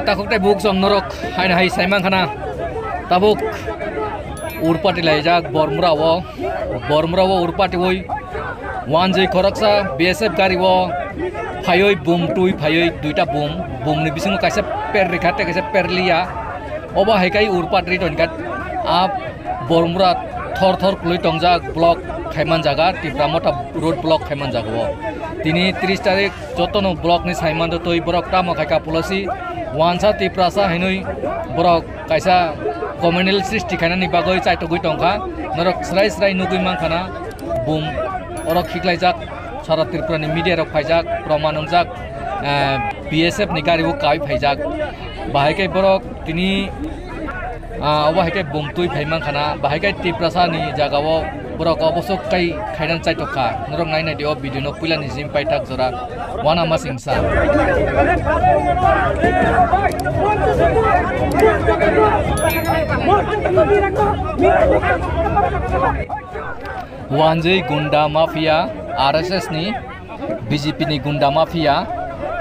takuk tai buk som norok haina hai saimang khana tabuk urpati laijak bormura wo urpati woi wanjai koraksa BSF gari wo phayoi bum tui phayoi duita bum ni bisingo kaisa per rekhate kaisa perlia oba hekai urpatri tonkat ap bormura thor kloi tongjak block khaiman jaga tipramota road block khaiman jaga wo tini 30 tarik jotono block ni saiman do toi borok tamo khaika pulosi wansa tiprasa henoi borok kaisa communal sৃষ্টি খানা ni bagoi chaitogui tongkha norok srai nugui mangkhana bum orok khiklaijak sara tripura ni media rok phaijak promanongjak BSF ni gari wo kai phaijak bahaikai borok tini obahikai bum tui phaimang khana bahaikai tiprasa ni jagao borok obosok kai khainan chaitokha norok nainai dio video no puila ni jim paitak jora wana masingsa wanjai gunda mafia RSS ni BJP ni gunda mafia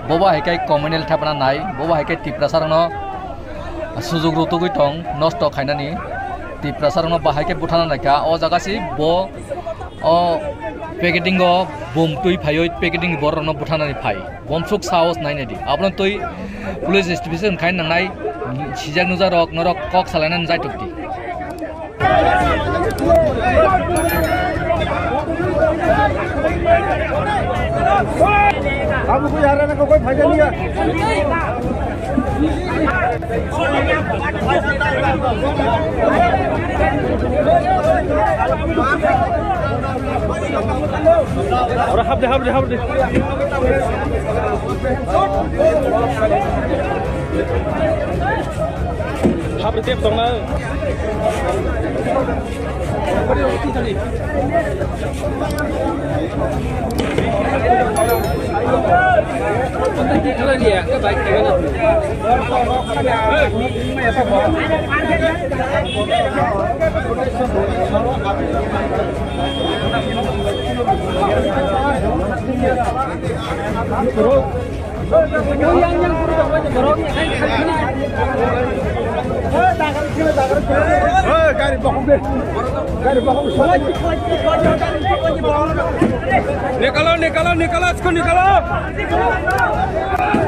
boba hekai communal thapna nai boba hekai tiprasar no sujog rotogui tong nosto khainani tiprasar no bahaike buthana naika o jagasi bo o packeting go bom tui phayoi packeting bor no buthana ni phai bom suk saos nai nedi apron tui police station khain nai sijak nuja rok norok kok salainan jai tukti kamu ko yara na koi फायदा नहीं है और habde tiếp tục nữa गाड़ी बखम दे निकालो इसको निकालो निकालो